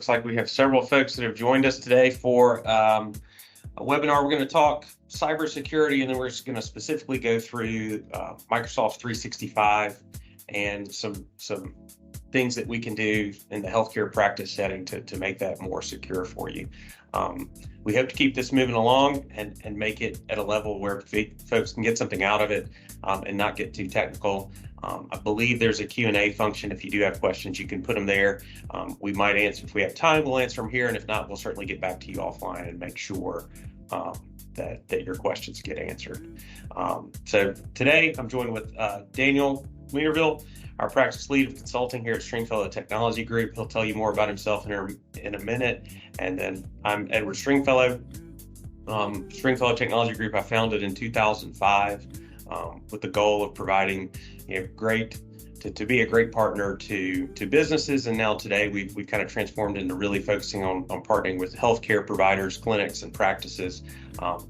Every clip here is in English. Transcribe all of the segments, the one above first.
looks like we have several folks that have joined us today for a webinar. We're going to talk cybersecurity, and then we're just going to specifically go through Microsoft 365 and some things that we can do in the healthcare practice setting to make that more secure for you. We hope to keep this moving along and make it at a level where folks can get something out of it and not get too technical. I believe there's a Q&A function. If you do have questions, you can put them there. We might answer, if we have time, we'll answer them here. And if not, we'll certainly get back to you offline and make sure that your questions get answered. So today I'm joined with Daniel Wienerville, our practice lead of consulting here at Stringfellow Technology Group. He'll tell you more about himself in a minute. And then I'm Edward Stringfellow. Stringfellow Technology Group I founded in 2005 with the goal of providing to be a great partner to businesses. And now today we've kind of transformed into really focusing on partnering with healthcare providers, clinics, and practices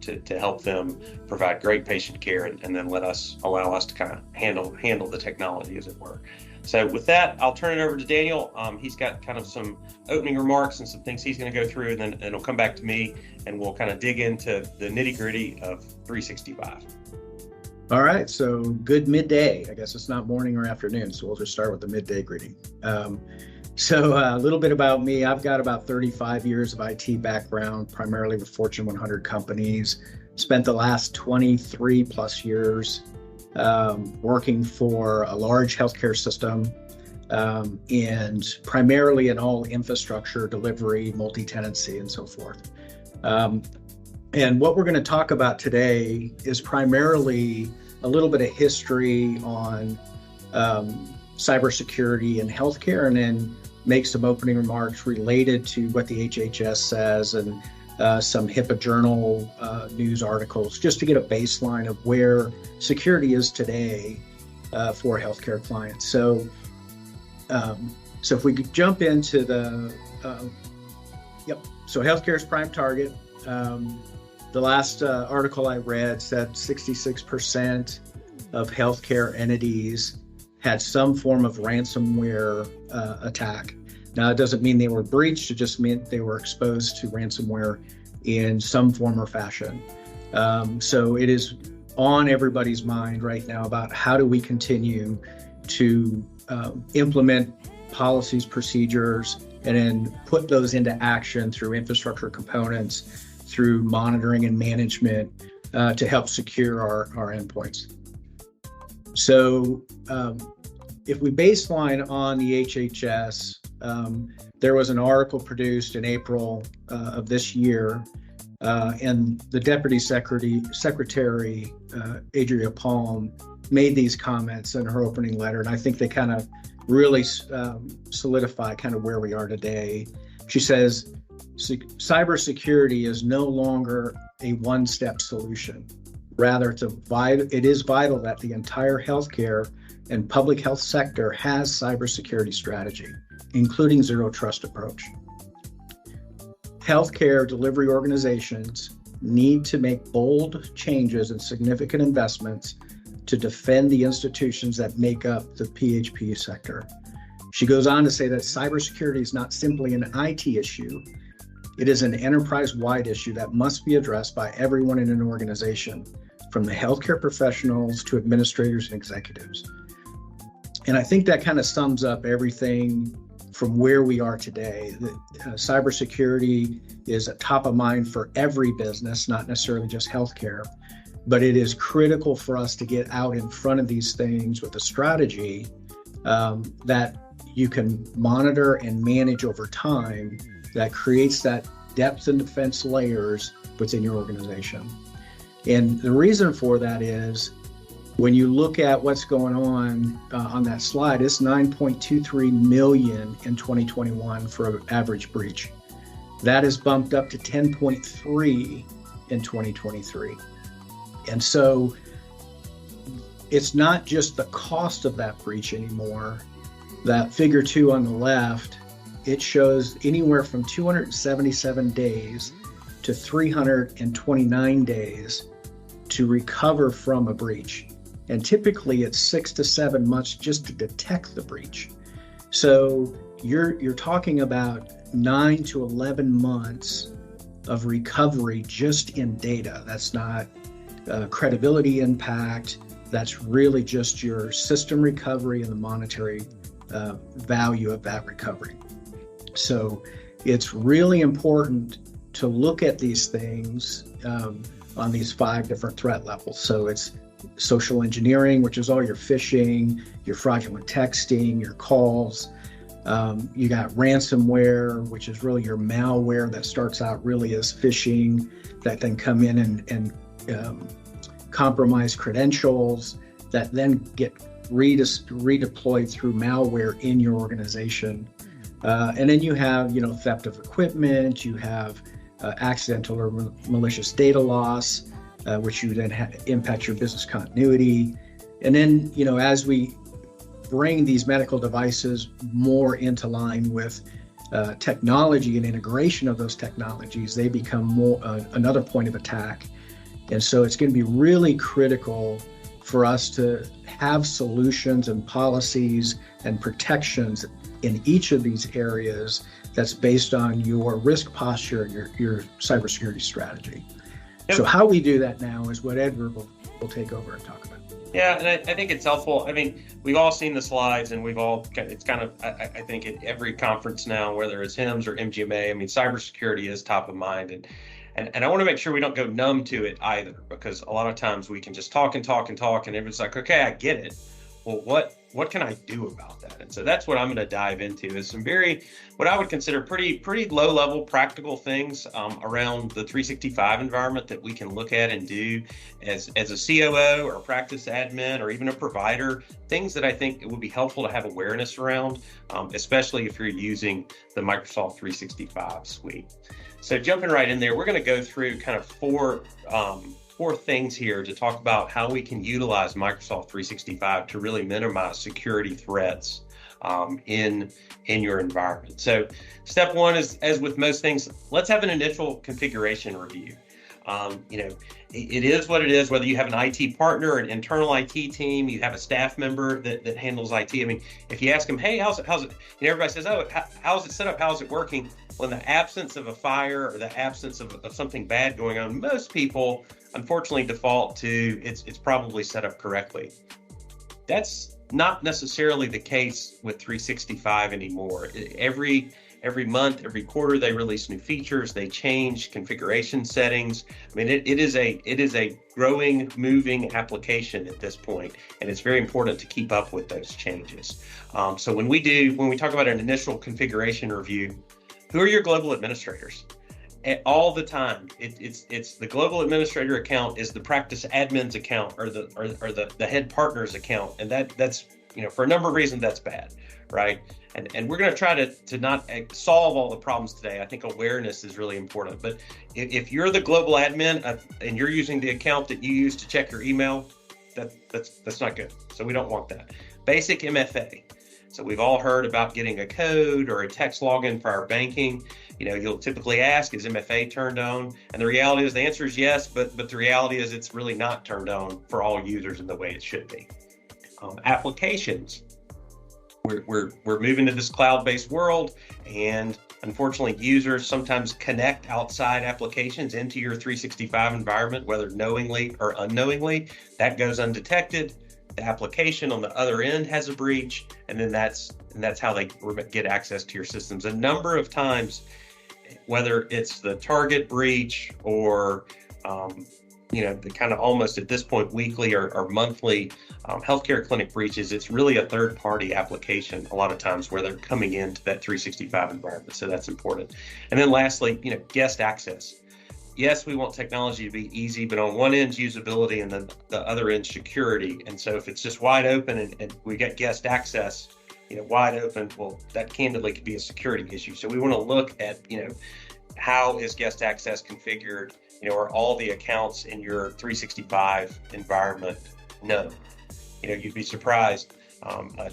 to help them provide great patient care and then allow us to kind of handle the technology, as it were. So with that, I'll turn it over to Daniel. He's got kind of some opening remarks and some things he's going to go through, and then it'll come back to me and we'll kind of dig into the nitty-gritty of 365. All right, so good midday. I guess it's not morning or afternoon, so we'll just start with the midday greeting. So a little bit about me. I've got about 35 years of IT background, primarily with Fortune 100 companies. Spent the last 23 plus years working for a large healthcare system and primarily in all infrastructure, delivery, multi-tenancy, and so forth. And what we're going to talk about today is primarily a little bit of history on cybersecurity and healthcare, and then make some opening remarks related to what the HHS says and some HIPAA journal news articles, just to get a baseline of where security is today for healthcare clients. So if we could jump into so healthcare is prime target. The last article I read said 66% of healthcare entities had some form of ransomware attack. Now, it doesn't mean they were breached, it just meant they were exposed to ransomware in some form or fashion. So it is on everybody's mind right now about how do we continue to implement policies, procedures, and then put those into action through infrastructure components, through monitoring and management to help secure our endpoints. So if we baseline on the HHS, there was an article produced in April of this year, and the Deputy Secretary, Adria Palm, made these comments in her opening letter, and I think they kind of really solidify kind of where we are today. She says, cybersecurity is no longer a one-step solution. Rather, it is vital that the entire healthcare and public health sector has cybersecurity strategy, including zero trust approach. Healthcare delivery organizations need to make bold changes and significant investments to defend the institutions that make up the PHP sector. She goes on to say that cybersecurity is not simply an IT issue. It is an enterprise-wide issue that must be addressed by everyone in an organization, from the healthcare professionals to administrators and executives. And I think that kind of sums up everything from where we are today. Cybersecurity is top of mind for every business, not necessarily just healthcare, but it is critical for us to get out in front of these things with a strategy that you can monitor and manage over time, that creates that depth and defense layers within your organization. And the reason for that is, when you look at what's going on that slide, it's 9.23 million in 2021 for an average breach. That is bumped up to 10.3 in 2023. And so it's not just the cost of that breach anymore. That figure 2 on the left, it shows anywhere from 277 days to 329 days to recover from a breach. And typically it's 6 to 7 months just to detect the breach. So you're talking about 9 to 11 months of recovery just in data. That's not credibility impact. That's really just your system recovery and the monetary value of that recovery. So it's really important to look at these things on these 5 different threat levels. So it's social engineering, which is all your phishing, your fraudulent texting, your calls. You got ransomware, which is really your malware that starts out really as phishing, that then come in and compromise credentials, that then get redeployed through malware in your organization. And then you have, theft of equipment, you have accidental or malicious data loss, which you then impact your business continuity. And then, as we bring these medical devices more into line with technology and integration of those technologies, they become more another point of attack. And so it's going to be really critical for us to have solutions and policies and protections in each of these areas that's based on your risk posture and your cybersecurity strategy. Yep. So how we do that now is what Edward will take over and talk about. Yeah, and I think it's helpful. I mean, we've all seen the slides, and it's kind of, I think at every conference now, whether it's HIMSS or MGMA, I mean, cybersecurity is top of mind. And I want to make sure we don't go numb to it either, because a lot of times we can just talk, and everyone's like, okay, I get it. Well, what can I do about that? And so that's what I'm going to dive into, is some what I would consider pretty low level practical things around the 365 environment that we can look at and do as a COO or a practice admin or even a provider, things that I think it would be helpful to have awareness around, especially if you're using the Microsoft 365 suite. So jumping right in there, we're going to go through kind of four things here to talk about how we can utilize Microsoft 365 to really minimize security threats in your environment. So step one is, as with most things, let's have an initial configuration review. It is what it is, whether you have an IT partner, an internal IT team, you have a staff member that handles IT. I mean, if you ask them, hey, how's it? Everybody says, oh, how's it set up? How's it working? Well, in the absence of a fire or the absence of something bad going on, most people unfortunately default to it's probably set up correctly. That's not necessarily the case with 365 anymore. Every month, every quarter, they release new features, they change configuration settings. I mean, it is a growing, moving application at this point, and it's very important to keep up with those changes. So when we talk about an initial configuration review, who are your global administrators? All the time, it's the global administrator account is the practice admin's account or the head partner's account, and that's for a number of reasons that's bad, right? And we're going to try to not solve all the problems today. I think awareness is really important. But if you're the global admin and you're using the account that you use to check your email, that's not good. So we don't want that. Basic MFA. So we've all heard about getting a code or a text login for our banking. You'll typically ask, is MFA turned on? And the reality is the answer is yes, but the reality is it's really not turned on for all users in the way it should be. Applications. We're moving to this cloud-based world, and unfortunately users sometimes connect outside applications into your 365 environment, whether knowingly or unknowingly. That goes undetected. The application on the other end has a breach, and then that's how they get access to your systems. A number of times, whether it's the target breach or the kind of almost at this point weekly or monthly healthcare clinic breaches, it's really a third-party application a lot of times where they're coming into that 365 environment. So that's important. And then lastly, guest access. Yes, we want technology to be easy, but on one end, usability, and then the other end, security. And so if it's just wide open and we get guest access, wide open, well, that candidly could be a security issue. So we want to look at, how is guest access configured? Are all the accounts in your 365 environment known? You'd be surprised.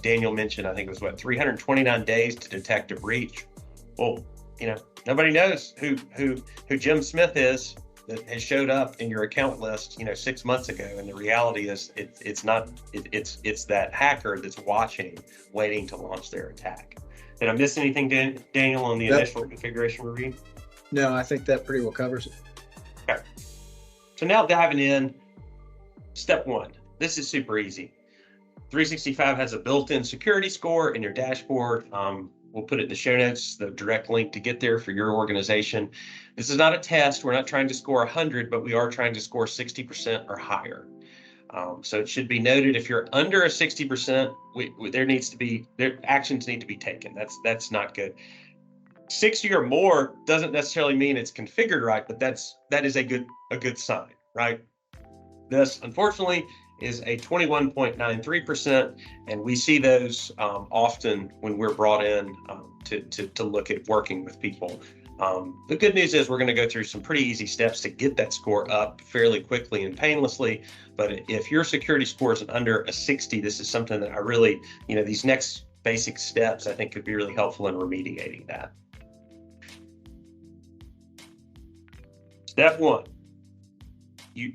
Daniel mentioned, I think it was 329 days to detect a breach. Well, nobody knows who Jim Smith is that has showed up in your account list, 6 months ago. And the reality is it's that hacker that's waiting to launch their attack. Did I miss anything, Daniel, on the initial configuration review? No, I think that pretty well covers it. Okay. So now diving in, step one. This is super easy. 365 has a built-in security score in your dashboard. We'll put it in the show notes, the direct link to get there for your organization. This is not a test. We're not trying to score 100, but we are trying to score 60% or higher. So it should be noted, if you're under a 60%, there actions need to be taken. That's not good. 60 or more doesn't necessarily mean it's configured right, but that is a good sign, right? This, unfortunately, is a 21.93%, and we see those often when we're brought in to look at working with people. The good news is we're going to go through some pretty easy steps to get that score up fairly quickly and painlessly. But if your security score is under a 60, this is something that I really, these next basic steps I think could be really helpful in remediating that. Step one, you've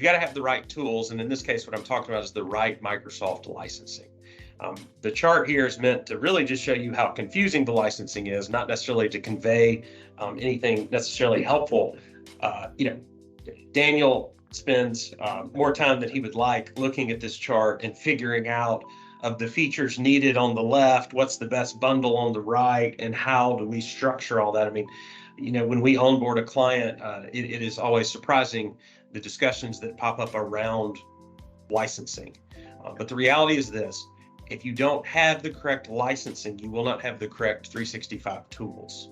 got to have the right tools. And in this case, what I'm talking about is the right Microsoft licensing. The chart here is meant to really just show you how confusing the licensing is, not necessarily to convey anything necessarily helpful. Daniel spends more time than he would like looking at this chart and figuring out of the features needed on the left, what's the best bundle on the right, and how do we structure all that. I mean, when we onboard a client, it is always surprising the discussions that pop up around licensing. But the reality is this: if you don't have the correct licensing, you will not have the correct 365 tools.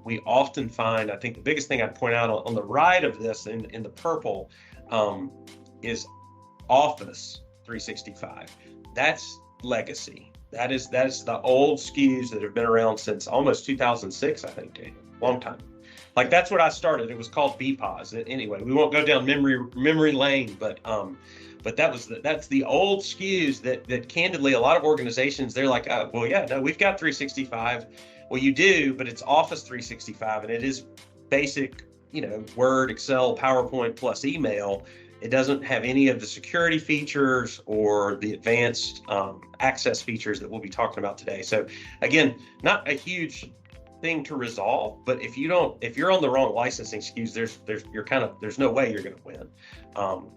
We often find, I think the biggest thing I'd point out on the right of this in the purple is Office 365. That's legacy. That is the old SKUs that have been around since almost 2006, I think, Daniel. Long time. Like, that's what I started. It was called BPOS. Anyway, we won't go down memory lane, but that's the old SKUs that candidly a lot of organizations, they're like, oh, well, yeah, no, we've got 365. Well, you do, but it's Office 365, and it is basic, Word, Excel, PowerPoint plus email. It doesn't have any of the security features or the advanced access features that we'll be talking about today. So again, not a huge thing to resolve, but if you're on the wrong licensing SKUs, there's no way you're going to win.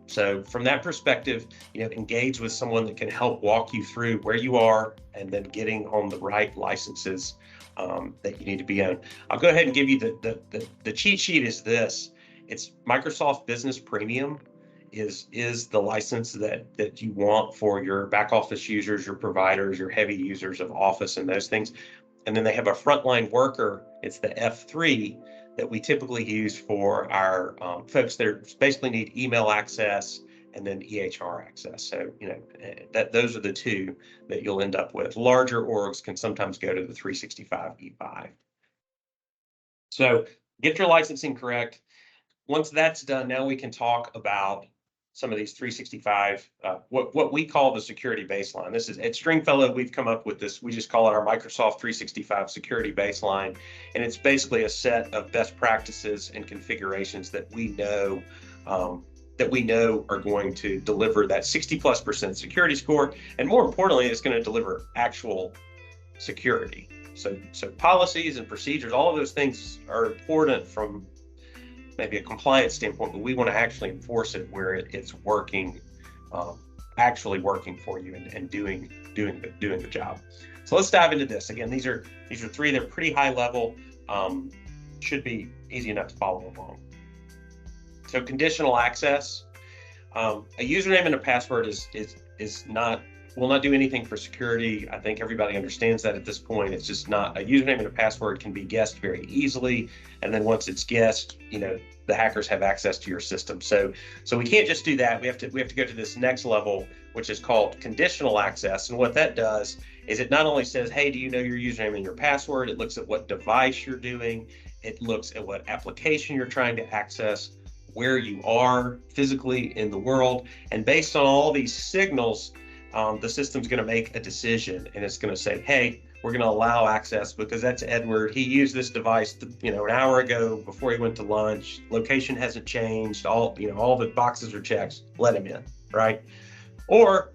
So from that perspective, engage with someone that can help walk you through where you are and then getting on the right licenses that you need to be on. I'll go ahead and give you the cheat sheet is this. It's Microsoft Business Premium is the license that you want for your back office users, your providers, your heavy users of Office and those things. And then they have a frontline worker. It's the F3 that we typically use for our folks that basically need email access and then EHR access. So, those are the two that you'll end up with. Larger orgs can sometimes go to the 365 E5. So get your licensing correct. Once that's done, now we can talk about some of these 365, what we call the security baseline. This is at Stringfellow, we've come up with this. We just call it our Microsoft 365 security baseline. And it's basically a set of best practices and configurations that we know are going to deliver that 60+% security score. And more importantly, it's going to deliver actual security. So policies and procedures, all of those things are important from maybe a compliance standpoint, but we want to actually enforce it where it's working, actually working for you and doing the job. So let's dive into this. Again, these are three that are pretty high level, should be easy enough to follow along. So conditional access, a username and a password will not do anything for security. I think everybody understands that at this point. It's just not. A username and a password can be guessed very easily. And then once it's guessed, the hackers have access to your system. So we can't just do that. We have to go to this next level, which is called conditional access. And what that does is it not only says, hey, do you know your username and your password? It looks at what device you're doing. It looks at what application you're trying to access, where you are physically in the world. And based on all these signals, the system's going to make a decision, and it's going to say, hey, we're going to allow access because that's Edward. He used this device, an hour ago before he went to lunch. Location hasn't changed. All the boxes are checked. Let him in, right? Or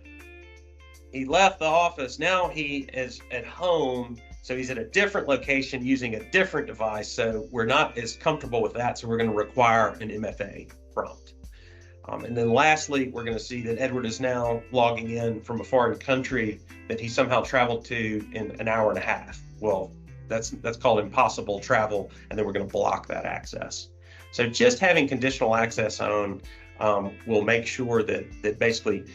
he left the office. Now he is at home So he's at a different location using a different device. So we're not as comfortable with that. So we're going to require an MFA prompt. And then lastly, we're going to see that Edward is now logging in from a foreign country that he somehow traveled to in an hour and a half. Well, that's called impossible travel, and then we're going to block that access. So just having conditional access on will make sure that basically,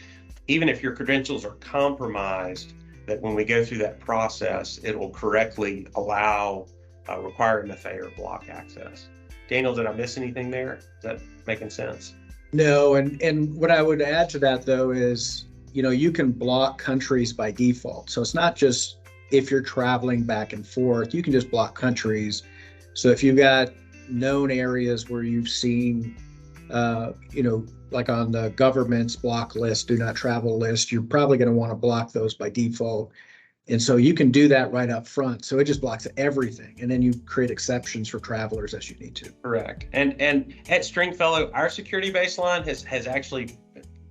even if your credentials are compromised, that when we go through that process, it will correctly allow, require MFA or block access. Daniel, did I miss anything there? Is that making sense? No, and what I would add to that though is, you can block countries by default. So it's not just if you're traveling back and forth, you can just block countries. So if you've got known areas where you've seen, like on the government's block list, do not travel list, you're probably going to want to block those by default. And so you can do that right up front. So it just blocks everything. And then you create exceptions for travelers as you need to. Correct. And at Stringfellow, our security baseline has actually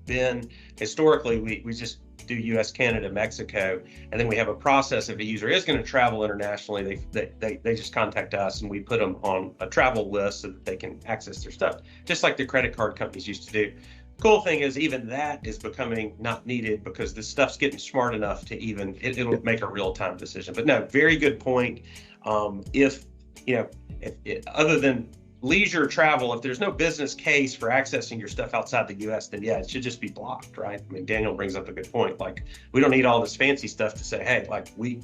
been, historically, we just do US, Canada, Mexico. And then we have a process if a user is going to travel internationally, they just contact us and we put them on a travel list so that they can access their stuff, just like the credit card companies used to do. Cool thing is even that is becoming not needed because this stuff's getting smart enough to even, it'll make a real-time decision. But no, very good point. If other than leisure travel, if there's no business case for accessing your stuff outside the US, then yeah, it should just be blocked, right? I mean, Daniel brings up a good point. Like, we don't need all this fancy stuff to say, hey, like we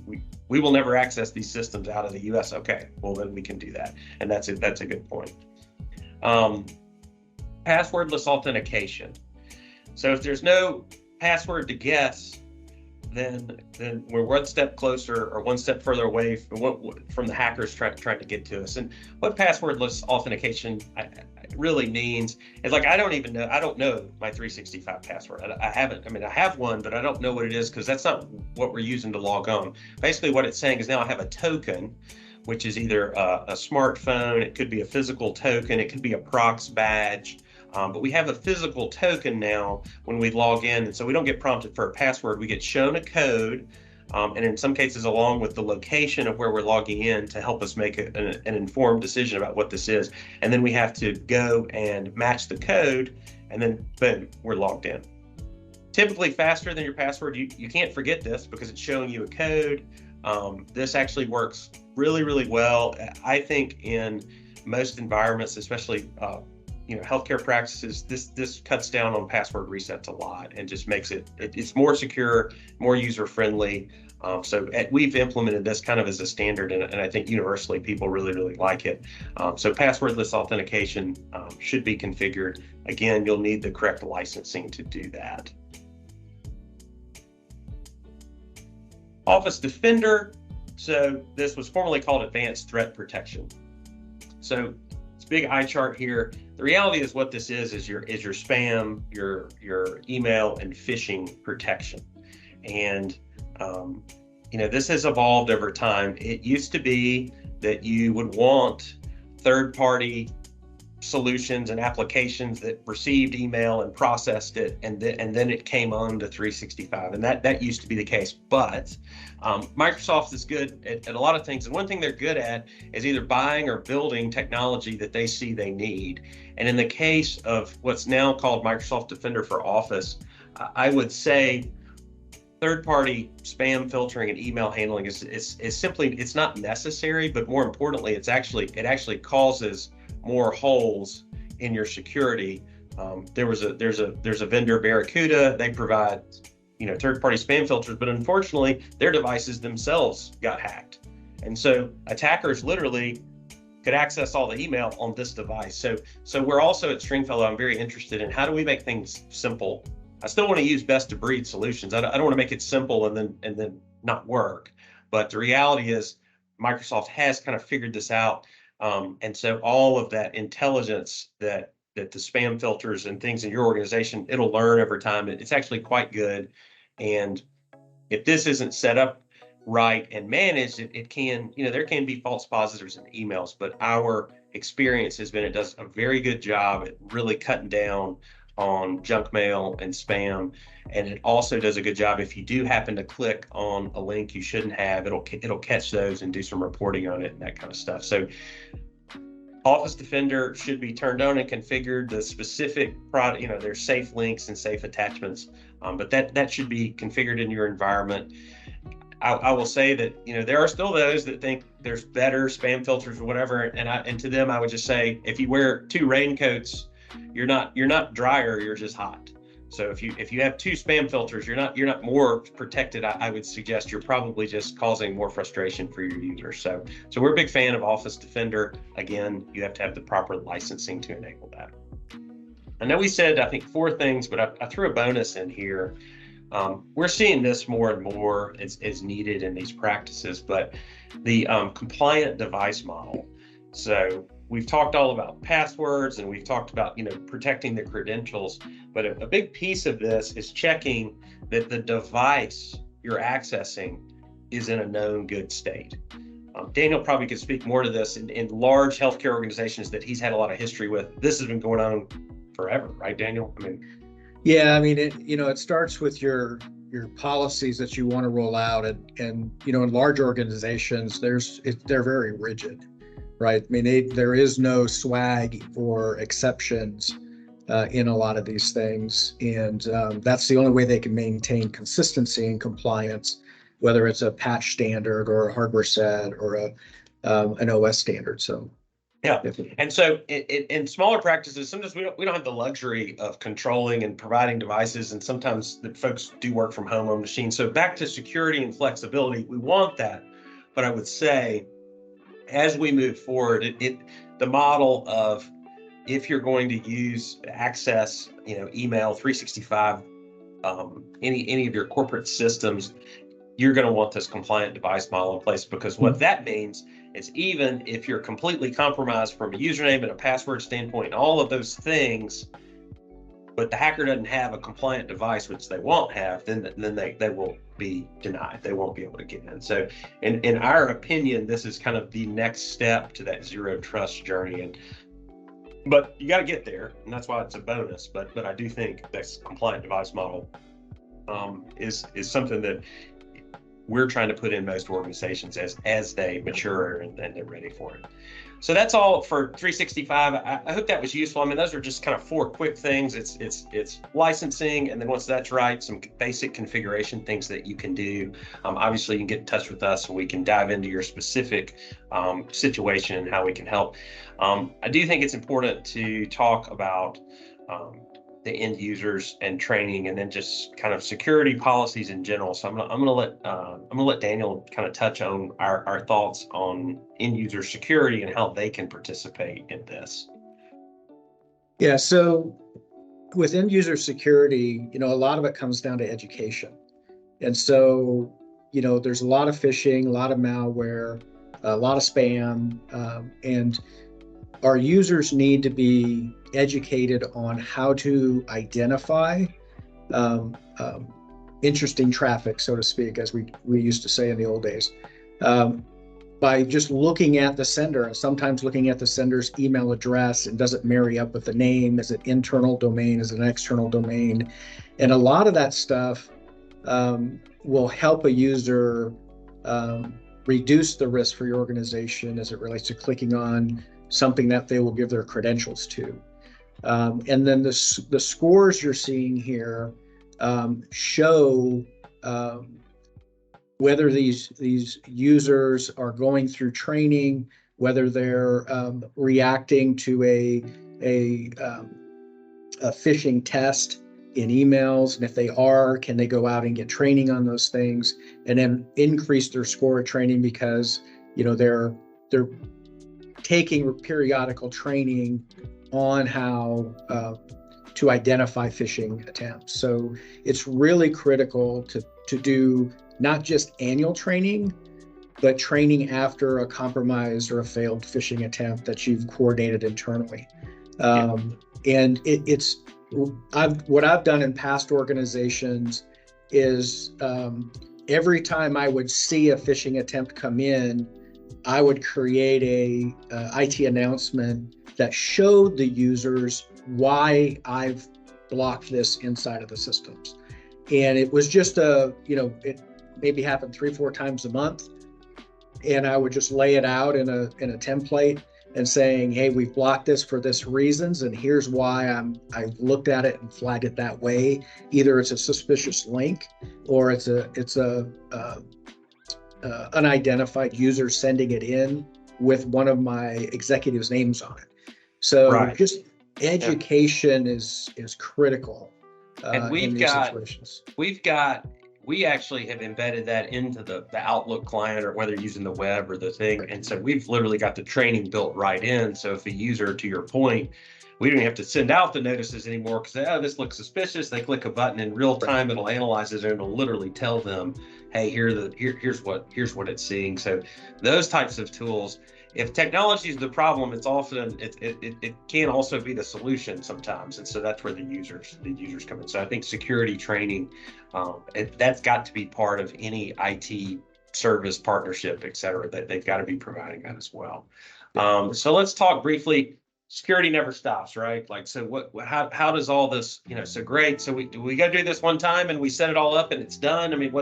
will never access these systems out of the US. Okay, well then we can do that. And that's a good point. Passwordless authentication. So if there's no password to guess, then we're one step closer or one step further away from the hackers trying to get to us. And what passwordless authentication really means is, like, I don't know my 365 password. I have one, but I don't know what it is because that's not what we're using to log on. Basically what it's saying is now I have a token, which is either a smartphone, it could be a physical token, it could be a Prox badge. But we have a physical token now when we log in, and so we don't get prompted for a password. We get shown a code, and in some cases along with the location of where we're logging in to help us make an informed decision about what this is. And then we have to go and match the code, and then boom, we're logged in. Typically faster than your password. You can't forget this because it's showing you a code. This actually works really, really well. I think in most environments, especially healthcare practices, this cuts down on password resets a lot and just makes it's more secure, more user friendly. So we've implemented this kind of as a standard, and I think universally people really, really like it. So passwordless authentication should be configured. Again, you'll need the correct licensing to do that. Office Defender. So this was formerly called Advanced Threat Protection. So it's a big eye chart here. The reality is what this is your spam, your email and phishing protection. And this has evolved over time. It used to be that you would want third-party solutions and applications that received email and processed it, and then it came on to 365, and that used to be the case. But Microsoft is good at a lot of things, and one thing they're good at is either buying or building technology that they see they need. And in the case of what's now called Microsoft Defender for Office, I would say third-party spam filtering and email handling is simply, it's not necessary, but more importantly, it actually causes more holes in your security. There's a vendor, Barracuda. They provide third-party spam filters, but unfortunately their devices themselves got hacked, and so attackers literally could access all the email on this device. So we're also at Stringfellow, I'm very interested in how do we make things simple. I still want to use best of breed solutions. I don't want to make it simple and then not work. But the reality is Microsoft has kind of figured this out. And so all of that intelligence that the spam filters and things in your organization, it'll learn over time. It's actually quite good. And if this isn't set up right and managed, it can, there can be false positives in emails, but our experience has been it does a very good job at really cutting down on junk mail and spam. And it also does a good job if you do happen to click on a link you shouldn't have, it'll catch those and do some reporting on it and that kind of stuff. So Office Defender should be turned on and configured. The specific product, there's safe links and safe attachments, but that should be configured in your environment. I will say that there are still those that think there's better spam filters or whatever, and to them I would just say, if you wear 2 raincoats, you're not drier, you're just hot. So if you have 2 spam filters, you're not more protected. I would suggest you're probably just causing more frustration for your users. So we're a big fan of Office Defender. Again, you have to have the proper licensing to enable that. I know we said, I think 4 things, but I threw a bonus in here. We're seeing this more and more as needed in these practices, but the compliant device model. So we've talked all about passwords and we've talked about, protecting the credentials, but a big piece of this is checking that the device you're accessing is in a known good state. Daniel probably could speak more to this in large healthcare organizations that he's had a lot of history with. This has been going on forever, right, Daniel? Yeah, it starts with your policies that you want to roll out, and in large organizations, they're very rigid, right? There is no swag or exceptions in a lot of these things, and that's the only way they can maintain consistency and compliance, whether it's a patch standard or a hardware set or an OS standard. So. Yeah, and so in smaller practices, sometimes we don't have the luxury of controlling and providing devices, and sometimes the folks do work from home on machines. So back to security and flexibility, we want that, but I would say as we move forward, the model of if you're going to access, email 365, any of your corporate systems, you're going to want this compliant device model in place, because what that means is even if you're completely compromised from a username and a password standpoint and all of those things, but the hacker doesn't have a compliant device, which they won't have, then they will be denied. They won't be able to get in. So in our opinion, this is kind of the next step to that zero trust journey. But you got to get there, and that's why it's a bonus. But I do think this compliant device model is something that we're trying to put in most organizations as they mature and they're ready for it. So that's all for 365. I hope that was useful. Those are just kind of 4 quick things. It's licensing, and then once that's right, some basic configuration things that you can do. Obviously, you can get in touch with us and we can dive into your specific situation and how we can help. I do think it's important to talk about the end users and training, and then just kind of security policies in general. So I'm gonna let Daniel kind of touch on our thoughts on end user security and how they can participate in this. Yeah, so with end user security, a lot of it comes down to education. And so, there's a lot of phishing, a lot of malware, a lot of spam, and our users need to be educated on how to identify interesting traffic, so to speak, as we used to say in the old days, by just looking at the sender, and sometimes looking at the sender's email address, and does it marry up with the name? Is it internal domain? Is it an external domain? And a lot of that stuff will help a user reduce the risk for your organization as it relates to clicking on something that they will give their credentials to. And then the scores you're seeing here show whether these users are going through training, whether they're reacting to a phishing test in emails, and if they are, can they go out and get training on those things, and then increase their score of training because they're taking periodical training on how to identify phishing attempts. So it's really critical to do not just annual training, but training after a compromised or a failed phishing attempt that you've coordinated internally. And what I've done in past organizations is every time I would see a phishing attempt come in, I would create a IT announcement that showed the users why I've blocked this inside of the systems. And it was just it maybe happened 3-4 times a month. And I would just lay it out in a template and saying, hey, we've blocked this for this reasons, and here's why I looked at it and flagged it that way. Either it's a suspicious link, or it's a unidentified user sending it in with one of my executives' names on it. So just education is critical and in these situations. We actually have embedded that into the Outlook client, or whether you're using the web or the thing. And so we've literally got the training built right in. So if a user, to your point, we don't have to send out the notices anymore because, oh, this looks suspicious. They click a button in real time, it'll analyze it and it'll literally tell them, hey, here's what it's seeing. So those types of tools, if technology is the problem, it's often it can also be the solution sometimes, and so that's where the users come in. So I think security training, that's got to be part of any IT service partnership, et cetera. That they've got to be providing that as well. So let's talk briefly. Security never stops, right? Like, so how does all this, so great. So we got to do this one time and we set it all up and it's done. I mean,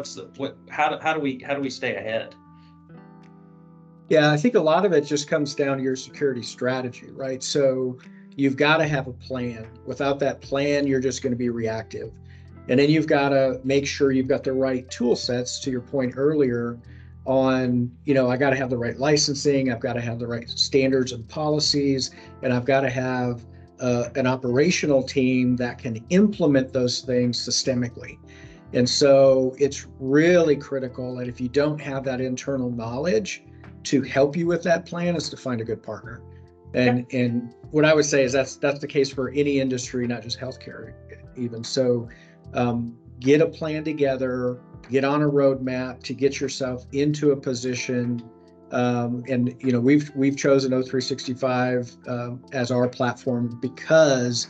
how do we stay ahead? Yeah, I think a lot of it just comes down to your security strategy, right? So you've got to have a plan. Without that plan, you're just going to be reactive. And then you've got to make sure you've got the right tool sets, to your point earlier on, I got to have the right licensing, I've got to have the right standards and policies, and I've got to have an operational team that can implement those things systemically. And so it's really critical that if you don't have that internal knowledge to help you with that plan, is to find a good partner. And what I would say is that's the case for any industry, not just healthcare even. So get a plan together, get on a roadmap to get yourself into a position. And we've chosen O365 as our platform because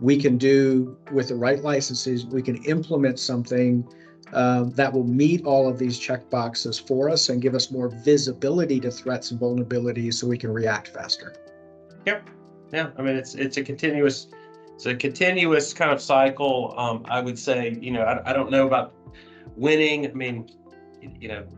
we can do, with the right licenses, we can implement something that will meet all of these check boxes for us and give us more visibility to threats and vulnerabilities so we can react faster. Yep. Yeah. I mean, it's a continuous kind of cycle. I would say, I don't know about winning. I mean,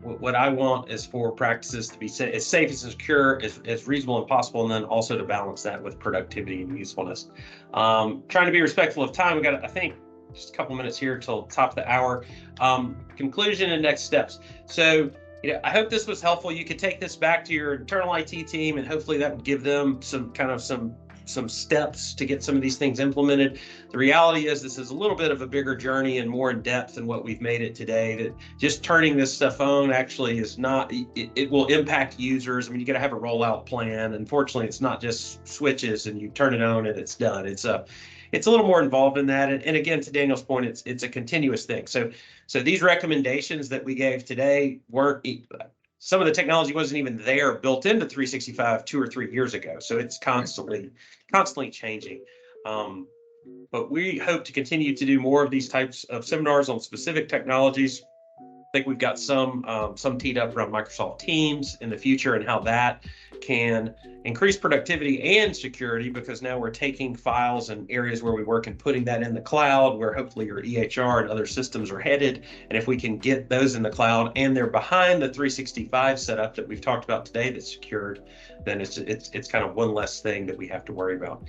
what I want is for practices to be as safe and secure as reasonable and possible, and then also to balance that with productivity and usefulness. Trying to be respectful of time. We got, I think, just a couple minutes here till top of the hour. Conclusion and next steps. So, I hope this was helpful. You could take this back to your internal IT team, and hopefully that would give them some steps to get some of these things implemented. The reality is this is a little bit of a bigger journey and more in depth than what we've made it today. That just turning this stuff on actually is not, it will impact users. I mean, you got to have a rollout plan. Unfortunately, it's not just switches and you turn it on and it's done. It's a little more involved in that. And again, to Daniel's point, it's a continuous thing. So these recommendations that we gave today weren't, some of the technology wasn't even there built into 365 2 or 3 years ago. So it's constantly changing. But we hope to continue to do more of these types of seminars on specific technologies. I think we've got some teed up around Microsoft Teams in the future and how that can increase productivity and security, because now we're taking files and areas where we work and putting that in the cloud, where hopefully your EHR and other systems are headed. And if we can get those in the cloud and they're behind the 365 setup that we've talked about today that's secured, then it's kind of one less thing that we have to worry about.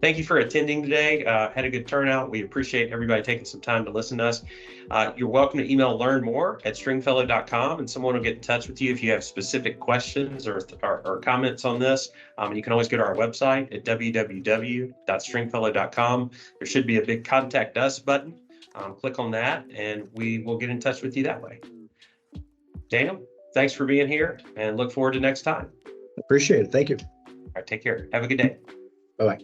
Thank you for attending today. Had a good turnout. We appreciate everybody taking some time to listen to us. You're welcome to email learnmore@stringfellow.com, and someone will get in touch with you if you have specific questions or comments on this. And you can always go to our website at www.stringfellow.com. There should be a big contact us button. Click on that and we will get in touch with you that way. Daniel, thanks for being here and look forward to next time. Appreciate it. Thank you. All right, take care. Have a good day. Bye-bye.